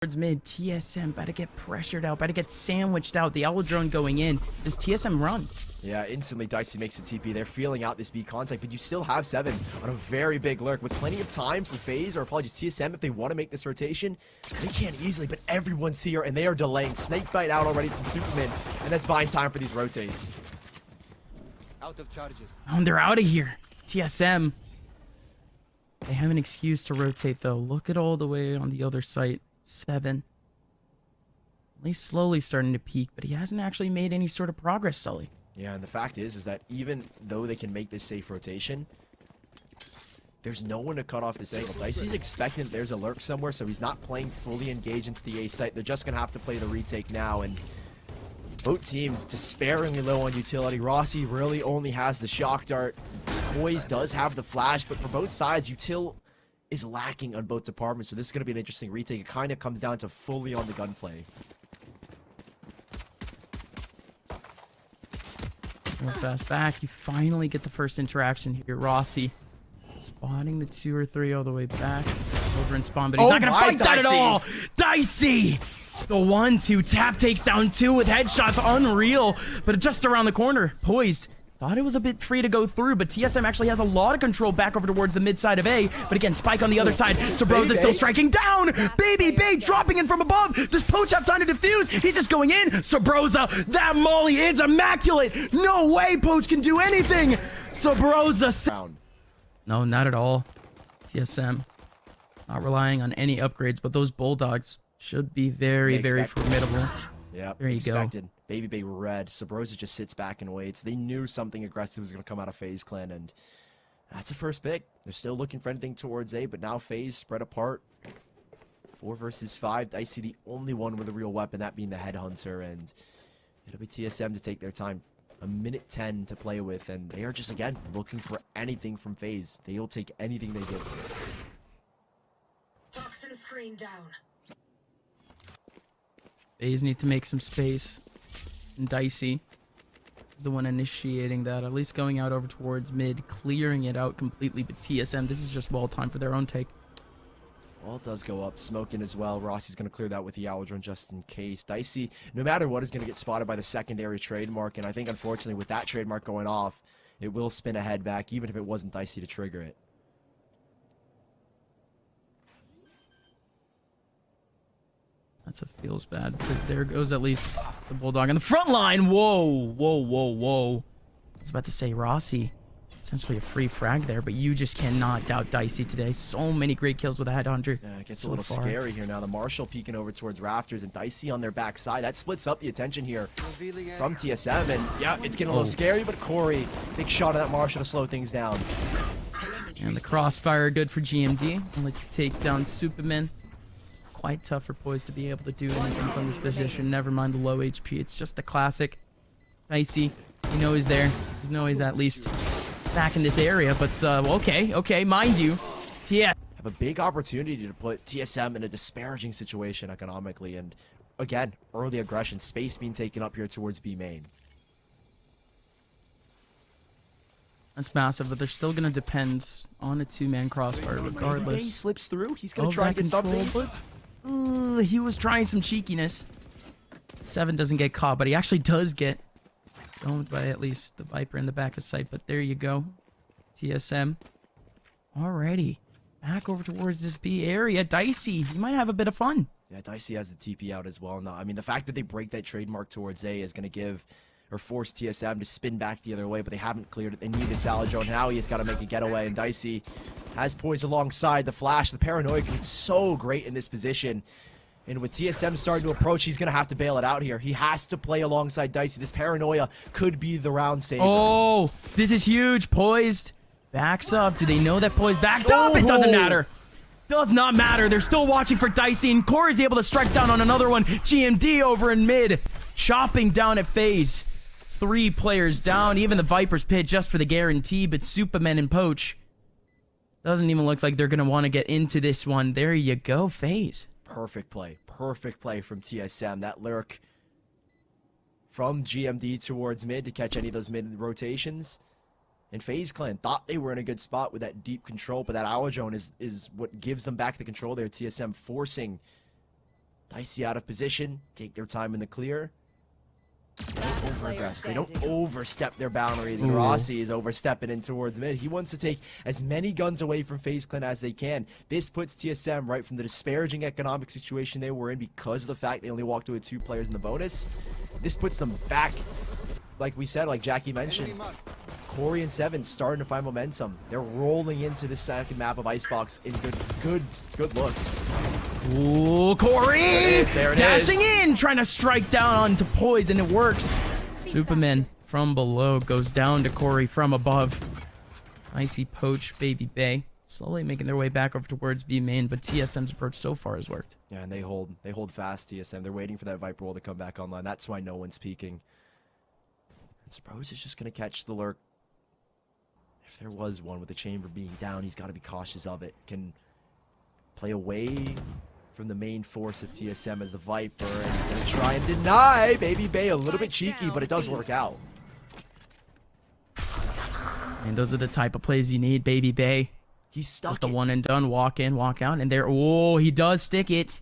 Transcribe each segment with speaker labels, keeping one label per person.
Speaker 1: Towards mid, TSM about to get pressured out, about to get sandwiched out. The Owl Drone going in. Does TSM run?
Speaker 2: Yeah, instantly Dicey makes the TP. They're feeling out this B contact, but you still have 7 on a very big lurk with plenty of time for FaZe, or apologies, TSM, if they want to make this rotation. They can't easily, but everyone's here, and they are delaying. Snakebite out already from Superman, and that's buying time for these rotates.
Speaker 3: Out of charges.
Speaker 1: Oh, and they're out of here. TSM. They have an excuse to rotate, though. Look at all the way on the other site. 7. At least slowly starting to peak, but he hasn't actually made any sort of progress, Sully.
Speaker 2: Yeah, and the fact is that even though they can make this safe rotation, there's no one to cut off this angle. Dicey's expecting there's a lurk somewhere, so he's not playing fully engaged into the A site. They're just going to have to play the retake now, and both teams despairingly low on utility. Rossi really only has the shock dart. Poise does have the flash, but for both sides, Util is lacking on both departments, so this is going to be an interesting retake. It kind of comes down to fully on the gunplay.
Speaker 1: Real fast back. You finally get the first interaction here. Rossi spotting the 2 or 3 all the way back over in spawn, but he's not going to fight that at all. Dicey! The 1-2 tap takes down 2 with headshots. Unreal, but just around the corner. Poised. Thought it was a bit free to go through, but TSM actually has a lot of control back over towards the mid side of A. But again, Spike on the other side. Sobroza still striking down. Baby Bay dropping in from above. Does Poach have time to defuse? He's just going in. Sobroza, that molly is immaculate. No way Poach can do anything. Sobroza. No, not at all. TSM not relying on any upgrades, but those Bulldogs should be very formidable.
Speaker 2: Yep,
Speaker 1: there you
Speaker 2: expected.
Speaker 1: go.
Speaker 2: Baby Bay red. Sobroza just sits back and waits. They knew something aggressive was going to come out of FaZe Clan, and that's the first pick. They're still looking for anything towards A, but now FaZe spread apart. 4 versus 5. Dicey the only one with a real weapon, that being the Headhunter, and it'll be TSM to take their time. 1:10 to play with, and they are just, again, looking for anything from FaZe. They'll take anything they get.
Speaker 4: Toxin screen down.
Speaker 1: FaZe need to make some space. And Dicey is the one initiating that, at least going out over towards mid, clearing it out completely. But TSM, this is just wall time for their own take.
Speaker 2: Wall does go up, smoking as well. Rossi's going to clear that with the Owl Drone just in case. Dicey, no matter what, is going to get spotted by the secondary trademark, and I think, unfortunately, with that trademark going off, it will spin a head back, even if it wasn't Dicey to trigger it.
Speaker 1: That's what feels bad, because there goes at least the Bulldog on the front line. Whoa. I was about to say Rossi. Essentially a free frag there, but you just cannot doubt Dicey today. So many great kills with a Headhunter.
Speaker 2: Yeah, it gets a little scary here now. The Marshall peeking over towards Rafters and Dicey on their backside. That splits up the attention here from TSM, and yeah, it's getting a little scary, but Corey, big shot of that Marshall to slow things down.
Speaker 1: And the crossfire good for GMD. Let's take down Superman. Quite tough for Poise to be able to do anything from this position. Never mind the low HP. It's just the classic. Dicey, you know he's there. You know he's at least back in this area, but okay, mind you. Yeah.
Speaker 2: Have a big opportunity to put TSM in a disparaging situation economically, and again, early aggression, space being taken up here towards B main.
Speaker 1: That's massive, but they're still going to depend on a 2-man crossfire regardless.
Speaker 2: He slips through. He's going to try and get something.
Speaker 1: But, he was trying some cheekiness. 7 doesn't get caught, but he actually does get owned by at least the Viper in the back of sight. But there you go. TSM. Alrighty. Back over towards this B area. Dicey, you might have a bit of fun.
Speaker 2: Yeah, Dicey has the TP out as well now. I mean, the fact that they break that trademark towards A is going to give or force TSM to spin back the other way, but they haven't cleared it. They need a salad drone. Now he has got to make a getaway, and Dicey has Poise alongside. The flash, the paranoia can be so great in this position. And with TSM starting to approach, he's going to have to bail it out here. He has to play alongside Dicey. This paranoia could be the round saver.
Speaker 1: Oh, this is huge. Poised. Backs up. Do they know that Poise backed up? It doesn't matter. Does not matter. They're still watching for Dicey, and Corey's able to strike down on another one. GMD over in mid. Chopping down at FaZe. 3 players down. Even the Vipers pit just for the guarantee, but Superman and Poach doesn't even look like they're going to want to get into this one. There you go, FaZe.
Speaker 2: Perfect play from TSM. That lurk from GMD towards mid to catch any of those mid rotations. And FaZe Clan thought they were in a good spot with that deep control, but that Owl Drone is what gives them back the control there. TSM forcing Dicey out of position, take their time in the clear. They don't over-aggress. They don't overstep their boundaries. And Rossi is overstepping in towards mid. He wants to take as many guns away from FaZe Clan as they can. This puts TSM right from the disparaging economic situation they were in because of the fact they only walked away with 2 players in the bonus. This puts them back, like we said, like Jackie mentioned. Corey and Seven starting to find momentum. They're rolling into the second map of Icebox in good looks.
Speaker 1: Ooh, Corey!
Speaker 2: There it
Speaker 1: dashing
Speaker 2: is.
Speaker 1: in, trying to strike down onto Poise, and it works. Superman from below goes down to Corey from above. Icy poach, Baby Bay. Slowly making their way back over towards B main, but TSM's approach so far has worked.
Speaker 2: Yeah, and they hold fast, TSM. They're waiting for that Viper wall to come back online. That's why no one's peeking. And suppose it's just going to catch the lurk. If there was one with the chamber being down, he's got to be cautious of it. Can play away from the main force of TSM as the Viper, and going to try and deny Baby Bay. A little bit cheeky, but it does work out.
Speaker 1: And those are the type of plays you need, Baby Bay.
Speaker 2: He's stuck.
Speaker 1: Just the one and done, walk in, walk out, and there. Oh, he does stick it.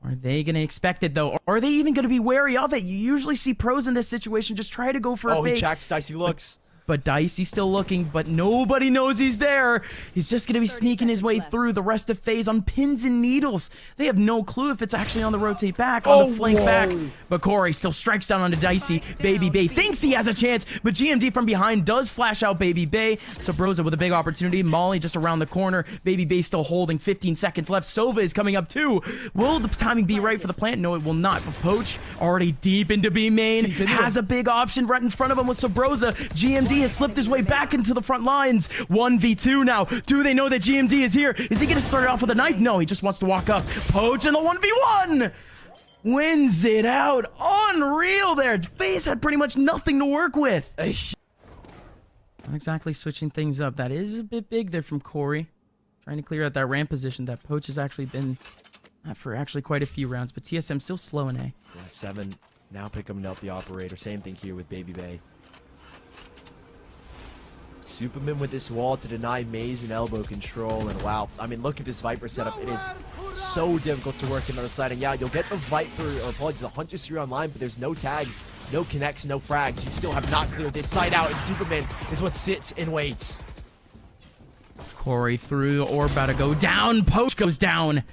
Speaker 1: Are they going to expect it, though? Or are they even going to be wary of it? You usually see pros in this situation just try to go for a fake.
Speaker 2: He checks, Dicey looks.
Speaker 1: But Dicey still looking, but nobody knows he's there. He's just going to be sneaking his way through the rest of FaZe on pins and needles. They have no clue if it's actually on the rotate back, on the flank back. But Corey still strikes down onto Dicey. Baby Bay thinks he has a chance, but GMD from behind does flash out Baby Bay. Sabrosa with a big opportunity. Molly just around the corner. Baby Bay still holding. 15 seconds left. Sova is coming up too. Will the timing be right for the plant? No, it will not. But Poach already deep into B main. Has a big option right in front of him with Sabrosa. GMD has slipped his way back into the front lines. 1v2 now. Do they know that GMD is here? Is he going to start it off with a knife? No, he just wants to walk up. Poach in the 1v1. Wins it out. Unreal there. FaZe had pretty much nothing to work with. Not exactly switching things up. That is a bit big there from Corey. Trying to clear out that ramp position that Poach has actually been at for actually quite a few rounds. But TSM still slow in A.
Speaker 2: Yeah, Seven now picking up the operator. Same thing here with Baby Bay. Superman with this wall to deny Maze and elbow control, and wow, I mean, look at this Viper setup. It is so difficult to work another side, and yeah, you'll get the Viper, or apologies, the Hunter Series online, but there's no tags, no connects, no frags. You still have not cleared this side out, and Superman is what sits and waits.
Speaker 1: Corey through, or about to go down. Poach goes down.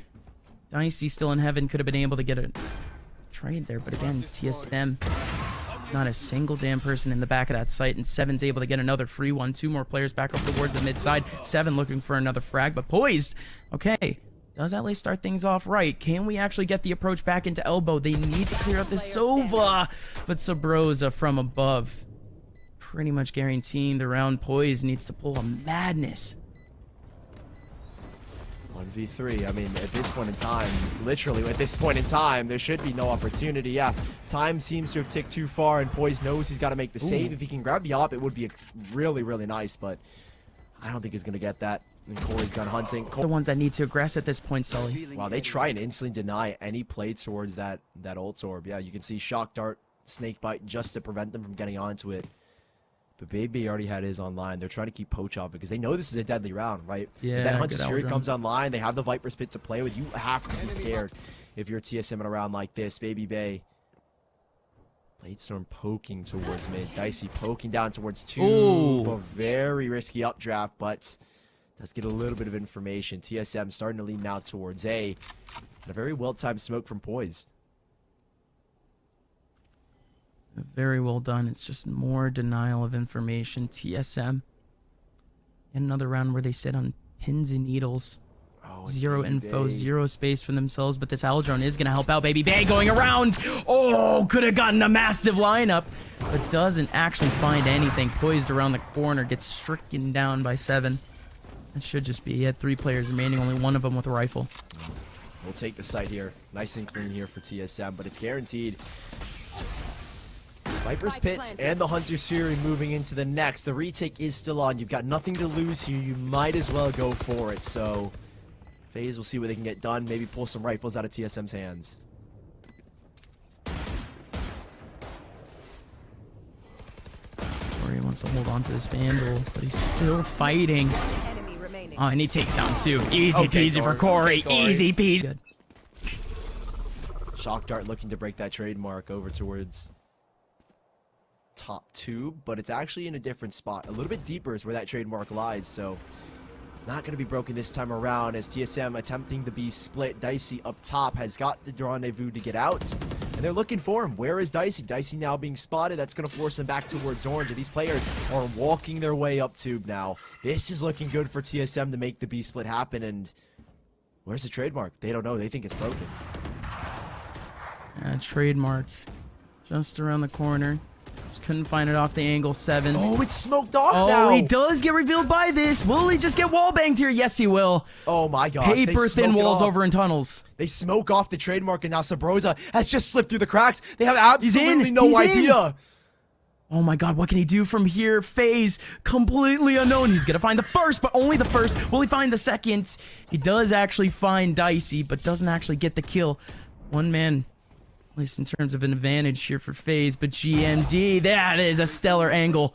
Speaker 1: Dicey still in heaven, could have been able to get a trade there, but again, TSM. Not a single damn person in the back of that site, and Seven's able to get another free one. 2 more players back up towards the mid side. Seven looking for another frag, but poised. Okay, does LA start things off right? Can we actually get the approach back into elbow? They need to clear up the Sova, but Sabrosa from above, pretty much guaranteeing the round. Poise needs to pull a madness.
Speaker 2: 1v3. I mean, at this point in time, literally at this point in time, there should be no opportunity. Yeah, time seems to have ticked too far, and Poise knows he's got to make the save. If he can grab the op, it would be really, really nice, but I don't think he's going to get that. And Corey's gone hunting.
Speaker 1: The ones that need to aggress at this point, Sully.
Speaker 2: Wow, they try and instantly deny any play towards that ult orb. Yeah, you can see Shock Dart, Snake Bite, just to prevent them from getting onto it. But Baby already had his online. They're trying to keep Poach off because they know this is a deadly round, right?
Speaker 1: Yeah.
Speaker 2: If that Hunter's Fury comes online, they have the Viper Spit to play with. You have to be scared if you're TSM in a round like this. Baby Bay. Bladestorm poking towards mid. Dicey poking down towards 2.
Speaker 1: Ooh.
Speaker 2: A very risky updraft, but does get a little bit of information. TSM starting to lean now towards A. And a very well-timed smoke from Poised.
Speaker 1: Very well done. It's just more denial of information. TSM. In another round where they sit on pins and needles. Zero info, zero space for themselves, but this Aldrone is going to help out. Baby Bay going around. Oh, could have gotten a massive lineup, but doesn't actually find anything. Poised around the corner, gets stricken down by 7. That should just be. He had 3 players remaining, only one of them with a rifle.
Speaker 2: We'll take the site here. Nice and clean here for TSM, but it's guaranteed. Viper's Pit and the Hunter's Fury moving into the next. The retake is still on. You've got nothing to lose here. You might as well go for it. So FaZe will see what they can get done. Maybe pull some rifles out of TSM's hands.
Speaker 1: Corey wants to hold on to this Vandal, but he's still fighting. Oh, and he takes down 2. Easy peasy for Corey. Easy peasy. Good.
Speaker 2: Shock Dart looking to break that trademark over towards top 2, but it's actually in a different spot. A little bit deeper is where that trademark lies, so not going to be broken this time around as TSM attempting to be split. Dicey up top has got the rendezvous to get out, and they're looking for him. Where is Dicey? Dicey now being spotted. That's going to force him back towards Orange. These players are walking their way up tube now. This is looking good for TSM to make the B split happen, and where's the trademark? They don't know. They think it's broken.
Speaker 1: Trademark just around the corner. Just couldn't find it off the angle. 7.
Speaker 2: Oh, it's smoked off
Speaker 1: now.
Speaker 2: now.
Speaker 1: He does get revealed by this. Will he just get wall banged here? Yes, he will.
Speaker 2: Oh my gosh.
Speaker 1: Paper thin walls over in tunnels.
Speaker 2: They smoke off the trademark, and now Sabrosa has just slipped through the cracks. They have absolutely no idea.
Speaker 1: Oh my god, what can he do from here? FaZe, completely unknown. He's gonna find the first, but only the first. Will he find the second? He does actually find Dicey, but doesn't actually get the kill. One man, at least in terms of an advantage here for FaZe, but GMD, that is a stellar angle.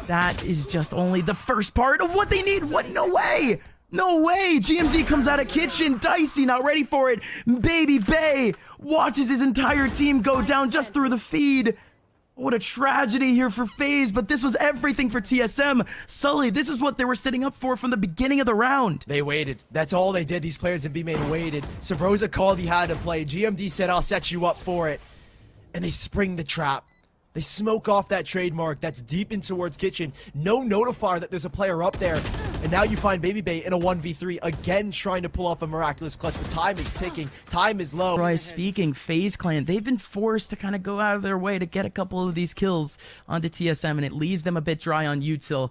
Speaker 1: That is just only the first part of what they need. What? No way! No way! GMD comes out of kitchen. Dicey not ready for it. Baby Bay watches his entire team go down just through the feed. What a tragedy here for FaZe, but this was everything for TSM. Sully, this is what they were setting up for from the beginning of the round.
Speaker 2: They waited. That's all they did. These players in B-Main waited. Sabrosa called he had to play. GMD said, I'll set you up for it. And they spring the trap. They smoke off that trademark that's deep in towards kitchen. No notifier that there's a player up there. And now you find Baby Bay in a 1v3, again trying to pull off a miraculous clutch, but time is ticking. Time is low.
Speaker 1: Right, speaking, FaZe Clan, they've been forced to kind of go out of their way to get a couple of these kills onto TSM, and it leaves them a bit dry on util.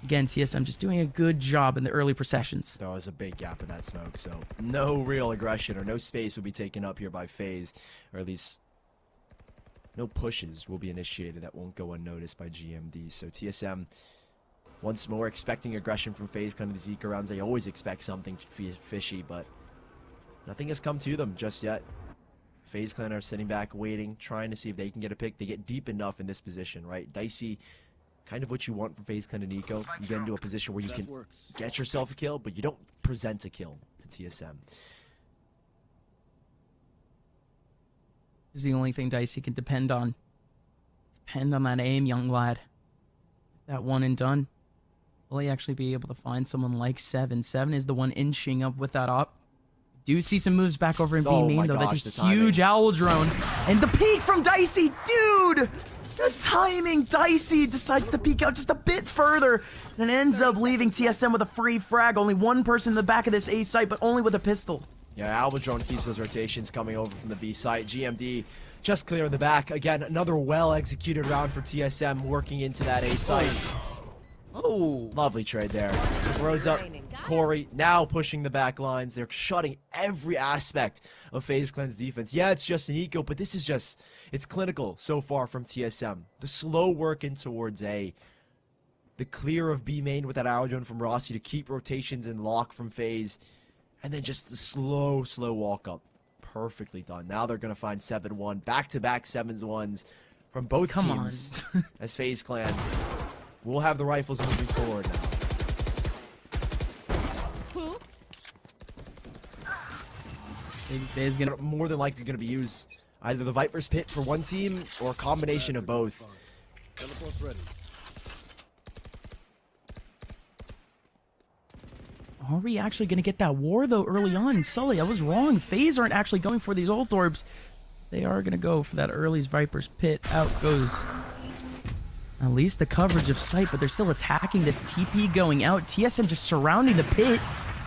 Speaker 1: Again, TSM just doing a good job in the early processions.
Speaker 2: There was a big gap in that smoke, so no real aggression or no space will be taken up here by FaZe, or at least no pushes will be initiated that won't go unnoticed by GMD. So TSM, once more, expecting aggression from FaZe. Kind of the Zika rounds, they always expect something fishy, but nothing has come to them just yet. FaZe Clan are sitting back, waiting, trying to see if they can get a pick. They get deep enough in this position, right? Dicey, kind of what you want from FaZe Clan and Nico. You get into a position where you can get yourself a kill, but you don't present a kill to TSM.
Speaker 1: Is the only thing Dicey can depend on. Depend on that aim, young lad. That one and done. Will he actually be able to find someone like 7? 7 is the one inching up with that op. Do see some moves back over in B-main, though. That's a huge owl drone. And the peek from Dicey, dude! The timing, Dicey decides to peek out just a bit further and ends up leaving TSM with a free frag. Only one person in the back of this A site, but only with a pistol.
Speaker 2: Yeah, Albadrone keeps those rotations coming over from the B site. GMD just clear in the back. Again, another well-executed round for TSM working into that A site.
Speaker 1: Oh,
Speaker 2: lovely trade there. Sabrosa, Corey now pushing the back lines. They're shutting every aspect of FaZe Clan's defense. Yeah, it's just an eco, but this is just, it's clinical so far from TSM. The slow work in towards A. The clear of B main with that arrow drone from Rossi to keep rotations in lock from FaZe. And then just the slow walk up. Perfectly done. Now they're going to find 7-1. Back-to-back 7s-1s from both teams. As FaZe Clan will have the rifles moving forward now.
Speaker 4: Oops.
Speaker 1: Is gonna
Speaker 2: more than likely going to be used either the Viper's Pit for one team or a combination of both.
Speaker 3: Teleport's ready.
Speaker 1: Are we actually going to get that war, though, early on? Sully, I was wrong. FaZe aren't actually going for these ult orbs. They are going to go for that early's Viper's Pit. Out goes at least the coverage of sight, but they're still attacking this TP going out. TSM just surrounding the pit.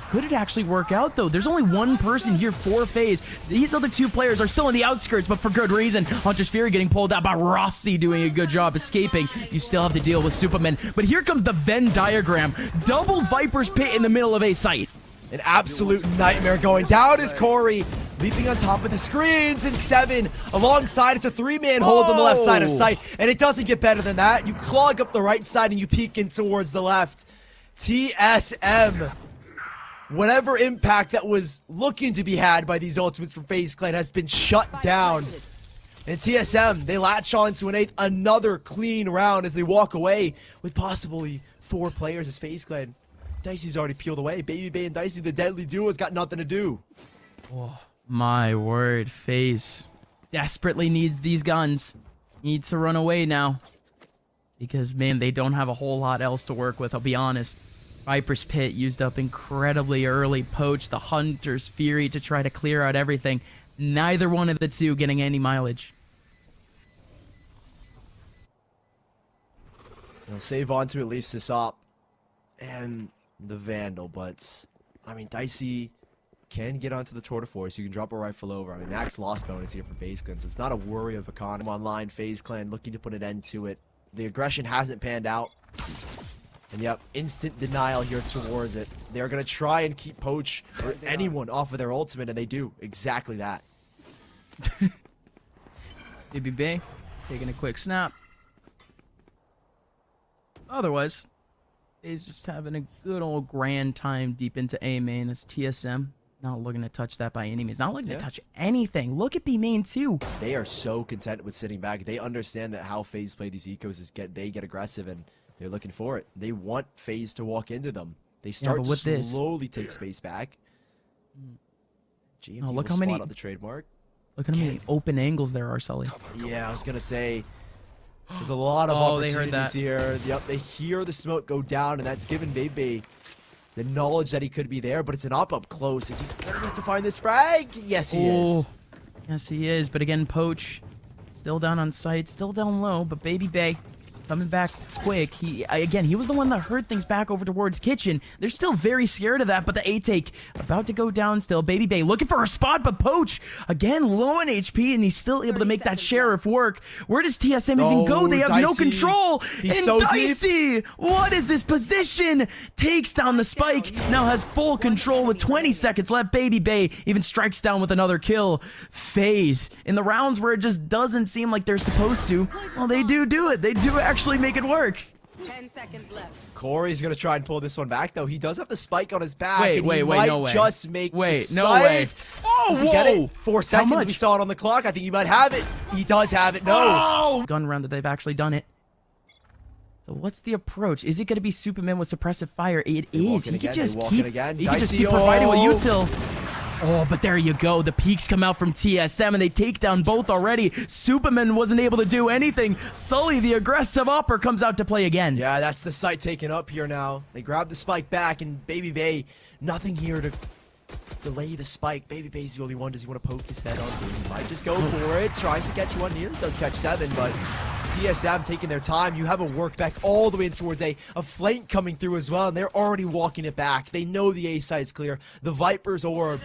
Speaker 1: Could it actually work out, though? There's only one person here for FaZe. These other two players are still in the outskirts, but for good reason. Hunter's Fury getting pulled out by Rossi doing a good job escaping. You still have to deal with Superman. But here comes the Venn diagram. Double Viper's Pit in the middle of A site.
Speaker 2: An absolute nightmare going down is Corey. Leaping on top of the screens in 7. Alongside, it's a 3-man hold on the left side of sight. And it doesn't get better than that. You clog up the right side and you peek in towards the left. TSM. Whatever impact that was looking to be had by these ultimates from FaZe Clan has been shut down. And TSM, they latch on to an 8th. Another clean round as they walk away with possibly 4 players as FaZe Clan. Dicey's already peeled away. Baby Bay and Dicey, the deadly duo, has got nothing to do.
Speaker 1: Oh, My word, FaZe desperately needs these guns. Needs to run away now. Because, man, they don't have a whole lot else to work with, I'll be honest. Viper's Pit used up incredibly early. Poach, the Hunter's Fury to try to clear out everything. Neither one of the two getting any mileage.
Speaker 2: They'll save on to at least this op and the Vandal, but I mean, Dicey can get onto the tour de force. You can drop a rifle over. I mean, max loss bonus here for FaZe Clan, so it's not a worry of economy. Online, FaZe Clan looking to put an end to it. The aggression hasn't panned out. And yep, instant denial here towards it. They're going to try and keep Poach or anyone off of their ultimate, and they do exactly that.
Speaker 1: Baby Bay taking a quick snap. Otherwise, he's just having a good old grand time deep into A main. That's TSM. Not looking to touch that by any means. Not looking to touch anything. Look at B main too.
Speaker 2: They are so content with sitting back. They understand that how FaZe play these ecos is they get aggressive, and they're looking for it. They want FaZe to walk into them. They start to slowly take space back. GMD
Speaker 1: look how many
Speaker 2: on the trademark.
Speaker 1: Look at how many open angles there are, Sully.
Speaker 2: Yeah, I was gonna say. There's a lot of opportunities here. Yep, they hear the smoke go down, and that's given Bebe the knowledge that he could be there, but it's an up close. Is he gonna get to find this frag? Yes, he is.
Speaker 1: Yes, he is. But again, Poach still down on site, still down low, but Baby Bay coming back quick. He was the one that heard things back over towards Kitchen. They're still very scared of that, but the A-take about to go down still. Baby Bay looking for a spot, but Poach, again, low on HP, and he's still able to make that Sheriff work. Where does TSM even go? They have no control.
Speaker 2: He's
Speaker 1: and
Speaker 2: so
Speaker 1: Dicey, what is this position? Takes down the spike, now has full control with 20 seconds left. Baby Bay even strikes down with another kill. FaZe, in the rounds where it just doesn't seem like they're supposed to, well, they do it. They do actually make it work.
Speaker 4: 10 seconds left.
Speaker 2: Corey's gonna try and pull this one back, though. He does have the spike on his back.
Speaker 1: Wait, no way.
Speaker 2: Just make
Speaker 1: no way.
Speaker 2: Oh, does he get it? 4 seconds.
Speaker 1: much?
Speaker 2: We saw it on the clock. I think he might have it. He does have it. No.
Speaker 1: Gun round that they've actually done it. So what's the approach? Is it going to be Superman with suppressive fire? It is. He could just keep providing with util. Oh, but there you go. The peaks come out from TSM, and they take down both already. Superman wasn't able to do anything. Sully, the aggressive upper, comes out to play again.
Speaker 2: Yeah, that's the site taken up here now. They grab the spike back, and Baby Bay, nothing here to delay the spike. Baby Bay's the only one. Does he want to poke his head on? He might just go for it. Tries to catch one here. Does catch 7, but TSM taking their time. You have a work back all the way in towards A flank coming through as well, and they're already walking it back. They know the A site's clear. The Viper's orb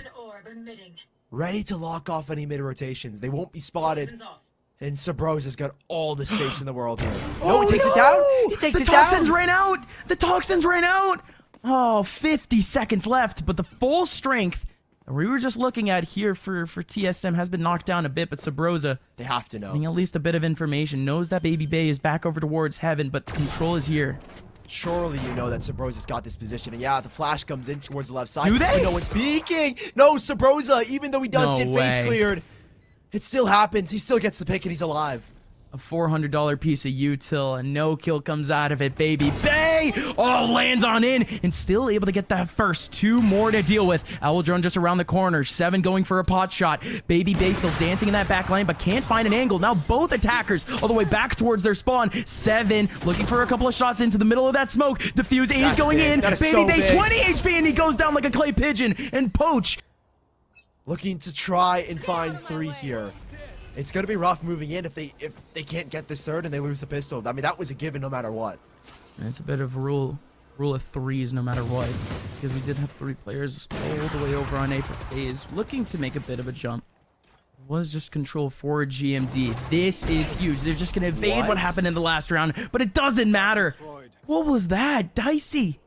Speaker 2: ready to lock off any mid rotations. They won't be spotted. And Sabros has got all the space in the world here. No, he takes it down. He takes it down.
Speaker 1: The toxins ran out. The toxins ran out. Oh, 50 seconds left, but the full strength we were just looking at here for TSM has been knocked down a bit, but Sabrosa,
Speaker 2: they have to know.
Speaker 1: Getting at least a bit of information, knows that Baby Bay is back over towards heaven, but control is here.
Speaker 2: Surely you know that Sabrosa's got this position. And yeah, the flash comes in towards the left side.
Speaker 1: Do they?
Speaker 2: No one's peeking. No, Sabrosa, even though he does get face cleared, it still happens. He still gets the pick, and he's alive.
Speaker 1: A $400 piece of util, and no kill comes out of it. Baby Bay, lands on in, and still able to get that first. 2 more to deal with. Owl Drone just around the corner. 7 going for a pot shot. Baby Bay still dancing in that back line, but can't find an angle. Now both attackers all the way back towards their spawn. 7 looking for a couple of shots into the middle of that smoke. Diffuse A's going in. Baby Bay 20 HP, and he goes down like a clay pigeon. And Poach
Speaker 2: looking to try and find 3 here. It's going to be rough moving in if they can't get this third and they lose the pistol. I mean, that was a given no matter what.
Speaker 1: And it's a bit of rule of threes no matter what, because we did have 3 players all the way over on A for FaZe, looking to make a bit of a jump. It was just control for GMD. This is huge. They're just going to evade what happened in the last round, but it doesn't matter. What was that? Dicey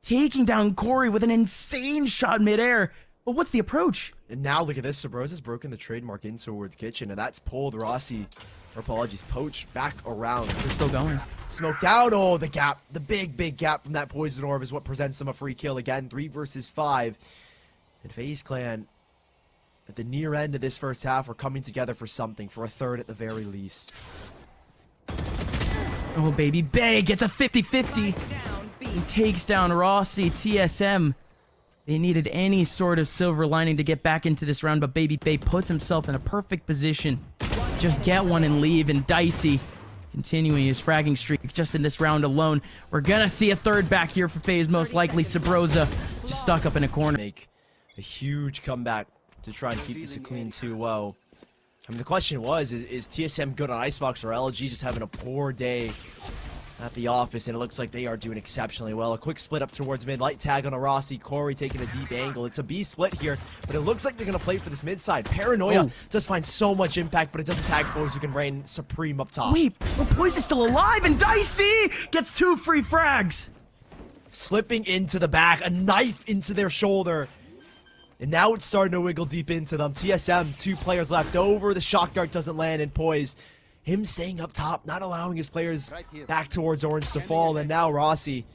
Speaker 1: taking down Corey with an insane shot midair. But what's the approach?
Speaker 2: And now look at this. Sabrosa's broken the trademark in towards Kitchen, and that's pulled Poach back around.
Speaker 1: They're still going.
Speaker 2: Smoked out. Oh, the gap. The big gap from that poison orb is what presents them a free kill again. 3 versus 5. And FaZe Clan, at the near end of this first half, are coming together for something, for a third at the very least.
Speaker 1: Oh, Baby Bay gets a 50-50. He takes down Rossi. TSM They needed any sort of silver lining to get back into this round, but Baby Bay puts himself in a perfect position. Just get one and leave, and Dicey continuing his fragging streak just in this round alone. We're gonna see a third back here for FaZe, most likely Sabrosa, just stuck up in a corner.
Speaker 2: Make a huge comeback to try and keep this a clean 2-0. I mean, the question was, is TSM good on Icebox, or LG just having a poor day at the office? And it looks like they are doing exceptionally well. A quick split up towards mid. Light tag on a Rossi. Corey taking a deep angle. It's a B split here, but it looks like they're going to play for this mid side. Paranoia does find so much impact, but it doesn't tag Boys, who can reign supreme up top.
Speaker 1: Wait, but Poise is still alive, and Dicey gets 2 free frags.
Speaker 2: Slipping into the back, a knife into their shoulder. And now it's starting to wiggle deep into them. TSM, 2 players left over. The shock dart doesn't land, and Poise, him staying up top, not allowing his players back towards Orange to fall. And now Rossi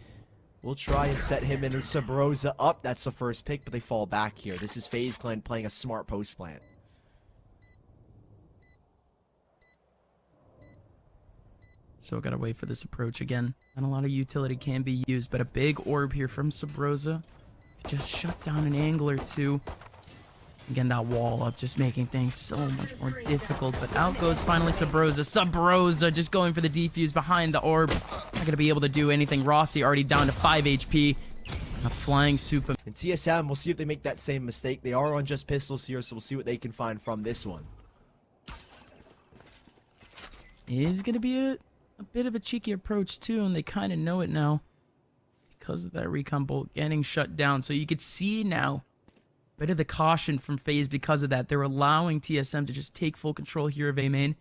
Speaker 2: will try and set him and Sabrosa up. That's the first pick, but they fall back here. This is FaZe Clan playing a smart post plan.
Speaker 1: So gotta wait for this approach again. And a lot of utility can be used, but a big orb here from Sabrosa just shut down an angle or two. Again, that wall up just making things so much more difficult. But out goes finally Sabrosa. Sabrosa just going for the defuse behind the orb. Not gonna be able to do anything. Rossi already down to 5 HP. A flying super.
Speaker 2: And TSM, we'll see if they make that same mistake. They are on just pistols here, so we'll see what they can find from this one.
Speaker 1: Is gonna be a bit of a cheeky approach too, and they kind of know it now because of that recon bolt getting shut down. So you could see now a bit of the caution from FaZe because of that. They're allowing TSM to just take full control here of A main.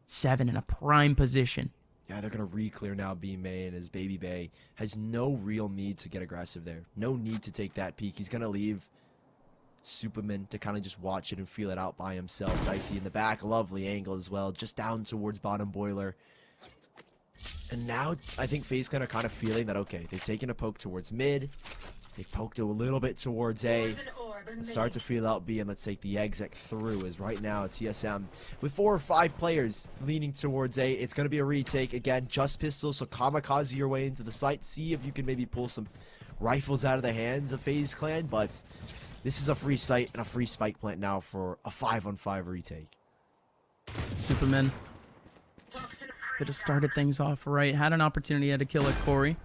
Speaker 1: 7 in a prime position.
Speaker 2: Yeah, they're going to re-clear now B main, as Baby Bay has no real need to get aggressive there. No need to take that peek. He's going to leave Superman to kind of just watch it and feel it out by himself. Dicey in the back, lovely angle as well, just down towards bottom boiler. And now I think FaZe Clan are kind of feeling that, okay, they've taken a poke towards mid. They've poked a little bit towards A. And start to feel out B, and let's take the exec through, as right now TSM with 4 or 5 players leaning towards A. It's going to be a retake again, just pistols, so kamikaze your way into the site. See if you can maybe pull some rifles out of the hands of FaZe Clan, but this is a free site and a free spike plant now for a 5-on-5 retake.
Speaker 1: Superman could have started things off right. Had an opportunity to kill a Corey.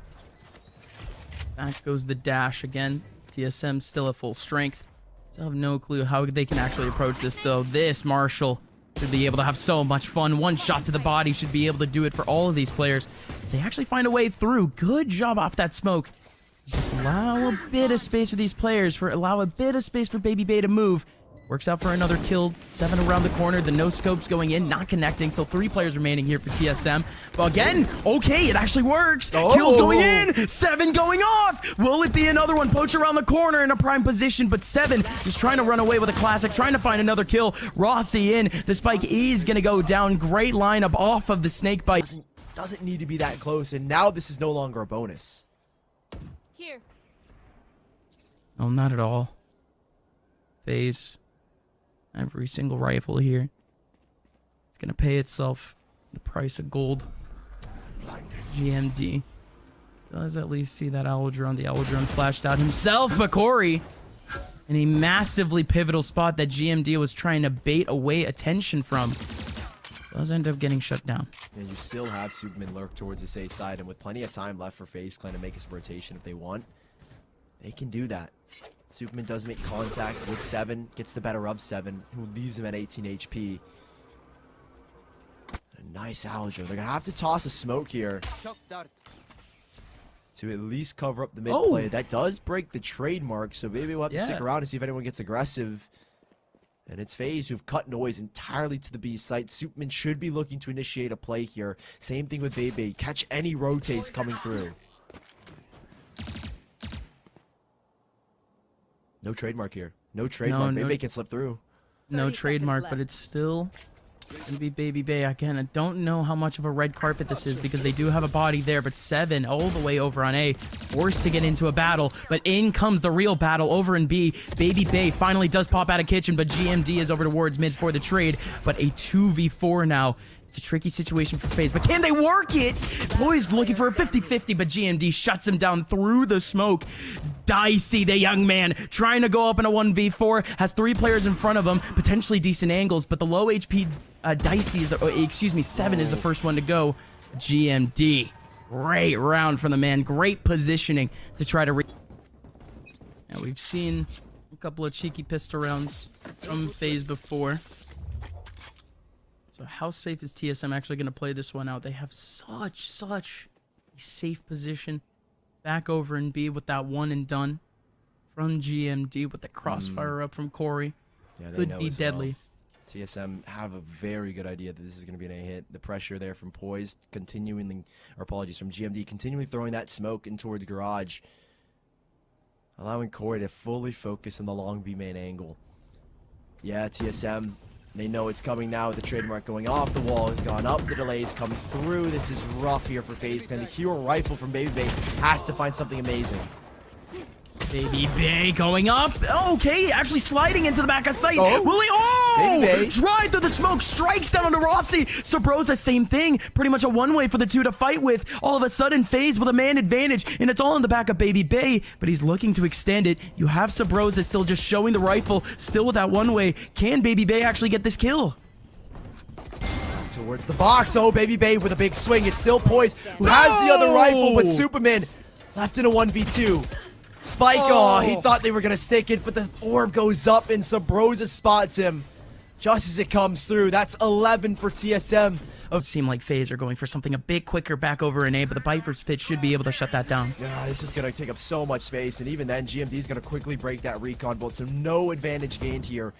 Speaker 1: Back goes the dash again. TSM still at full strength. Still have no clue how they can actually approach this though. This Marshall should be able to have so much fun. One shot to the body should be able to do it for all of these players. They actually find a way through. Good job off that smoke. Just allow a bit of space for these players. Allow a bit of space for Baby Bay to move. Works out for another kill. 7 around the corner. The no scopes going in, not connecting. So 3 players remaining here for TSM. But again, okay, it actually works. Kills going in. 7 going off. Will it be another one? Poach around the corner in a prime position. But 7 is trying to run away with a classic, trying to find another kill. Rossi in. The spike is going to go down. Great lineup off of the snake bite.
Speaker 2: Doesn't need to be that close. And now this is no longer a bonus.
Speaker 4: Here.
Speaker 1: Oh, not at all. FaZe. Every single rifle here. It's going to pay itself the price of gold. GMD does at least see that owl drone. The owl drone flashed out himself, but Corey in a massively pivotal spot that GMD was trying to bait away attention from. Does end up getting shut down.
Speaker 2: And you still have Superman lurk towards the A side, and with plenty of time left for FaZe Clan to make his rotation if they want, they can do that. Superman does make contact with 7, gets the better of 7, who leaves him at 18 HP. A nice Aljo. They're going to have to toss a smoke here to at least cover up the mid play. That does break the trademark, so maybe we'll have to stick around to see if anyone gets aggressive. And it's FaZe who've cut noise entirely to the B site. Superman should be looking to initiate a play here. Same thing with Bebe. Catch any rotates coming through. No trademark here. No trademark. Bebe can slip through.
Speaker 1: No trademark, but it's still going to be Baby Bay. Again, I don't know how much of a red carpet this is because they do have a body there, but 7 all the way over on A. Forced to get into a battle, but in comes the real battle over in B. Baby Bay finally does pop out of kitchen, but GMD is over towards mid for the trade, but a 2v4 now. It's a tricky situation for FaZe, but can they work it? Poised looking for a 50-50, but GMD shuts him down through the smoke. Dicey, the young man, trying to go up in a 1v4, has 3 players in front of him, potentially decent angles, but the low HP Dicey, Seven is the first one to go. GMD, great round from the man, great positioning to try to and we've seen a couple of cheeky pistol rounds from FaZe before. So how safe is TSM actually going to play this one out? They have such a safe position. Back over in B with that one and done from GMD with the crossfire up from Corey.
Speaker 2: Yeah, they
Speaker 1: could be deadly.
Speaker 2: Well. TSM have a very good idea that this is going to be an A hit. The pressure there from Poised from GMD continually throwing that smoke in towards Garage, allowing Corey to fully focus on the long B main angle. Yeah, TSM, they know it's coming now with the trademark going off. The wall has gone up. The delays come through. This is rough here for FaZe. And the hero rifle from Baby Bay has to find something amazing.
Speaker 1: Baby Bay going up. Okay, actually sliding into the back of sight.
Speaker 2: Oh.
Speaker 1: Will he? Oh!
Speaker 2: Baby Bay.
Speaker 1: Drive through the smoke. Strikes down onto Rossi. Sabrosa, same thing. Pretty much a one-way for the two to fight with. All of a sudden, FaZe with a man advantage. And it's all in the back of Baby Bay. But he's looking to extend it. You have Sabrosa still just showing the rifle. Still with that one-way. Can Baby Bay actually get this kill?
Speaker 2: Towards the box. Oh, Baby Bay with a big swing. It's still Poised, who has the other rifle, but Superman left in a 1v2. Spike, oh, he thought they were going to stick it, but the orb goes up and Sabrosa spots him just as it comes through. That's 11 for TSM.
Speaker 1: It seemed like FaZe are going for something a bit quicker back over in A, but the Viper's pitch should be able to shut that down.
Speaker 2: Yeah, this is going to take up so much space, and even then, GMD is going to quickly break that recon bolt, so no advantage gained here.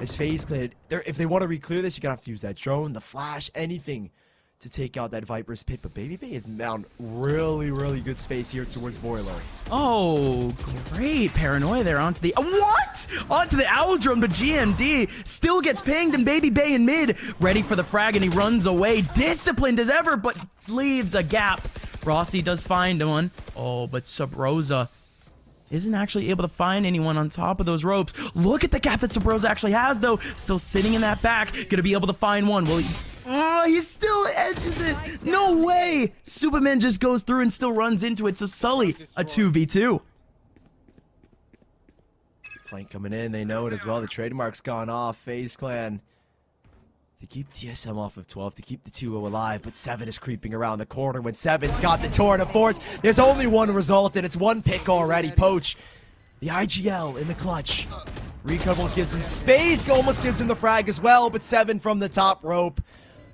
Speaker 2: As FaZe cleared, if they want to re-clear this, you're going to have to use that drone, the flash, anything to take out that Viper's pit. But Baby Bay has found really good space here towards Boiler.
Speaker 1: Oh, great paranoia there onto the what? Onto the owl drone, but GMD still gets pinged, and Baby Bay in mid, ready for the frag, and he runs away, disciplined as ever, but leaves a gap. Rossi does find one. Oh, but Sabrosa isn't actually able to find anyone on top of those ropes. Look at the gap that Sabrosa actually has, though. Still sitting in that back. Gonna be able to find one. Will he? Oh, he still edges it. No way. Superman just goes through and still runs into it. So Sully, a 2v2.
Speaker 2: Flank coming in. They know it as well. The trademark's gone off. FaZe Clan to keep TSM off of 12, to keep the 2-0 alive, but 7 is creeping around the corner when 7's got the torrent of force. There's only one result, and it's one pick already. Poach, the IGL in the clutch. Recoverable gives him space, almost gives him the frag as well, but 7 from the top rope.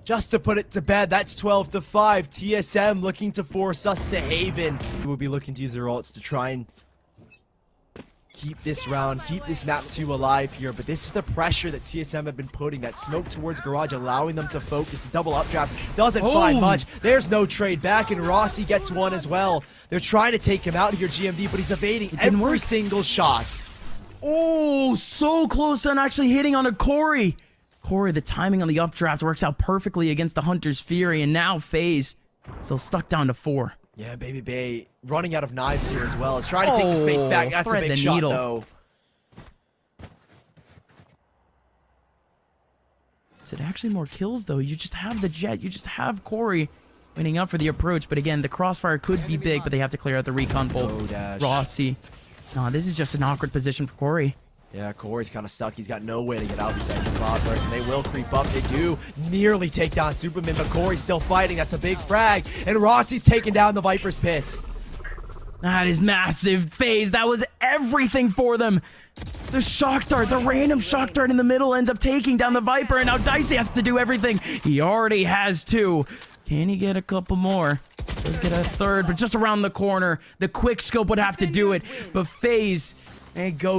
Speaker 2: Just to put it to bed, that's 12-5. TSM looking to force us to Haven. We will be looking to use their ults to try and keep this round, keep this map 2 alive here, but this is the pressure that TSM have been putting. That smoke towards Garage, allowing them to focus. The double updraft doesn't find much. There's no trade back, and Rossi gets one as well. They're trying to take him out here, GMD, but he's evading every single shot.
Speaker 1: Oh, so close on actually hitting on a Corey. Corey, the timing on the updraft works out perfectly against the Hunter's Fury, and now FaZe still stuck down to 4.
Speaker 2: Yeah, Baby Bay running out of knives here as well. Is trying to take the space back. That's a big shot, though.
Speaker 1: Is it actually more kills, though? You just have the Jet. You just have Corey waiting up for the approach. But again, the crossfire could be big, but they have to clear out the recon bolt. Rossi. No, this is just an awkward position for Corey.
Speaker 2: Yeah, Corey's kind of stuck. He's got no way to get out besides the cloudburst, and they will creep up. They do nearly take down Superman, but Corey's still fighting. That's a big frag, and Rossi's taking down the Viper's pit.
Speaker 1: That is massive. FaZe, that was everything for them. The shock dart, the random shock dart in the middle ends up taking down the Viper, and now Dicey has to do everything. He already has 2. Can he get a couple more? Let's get a third, but just around the corner. The quick scope would have to do it, but FaZe, they go.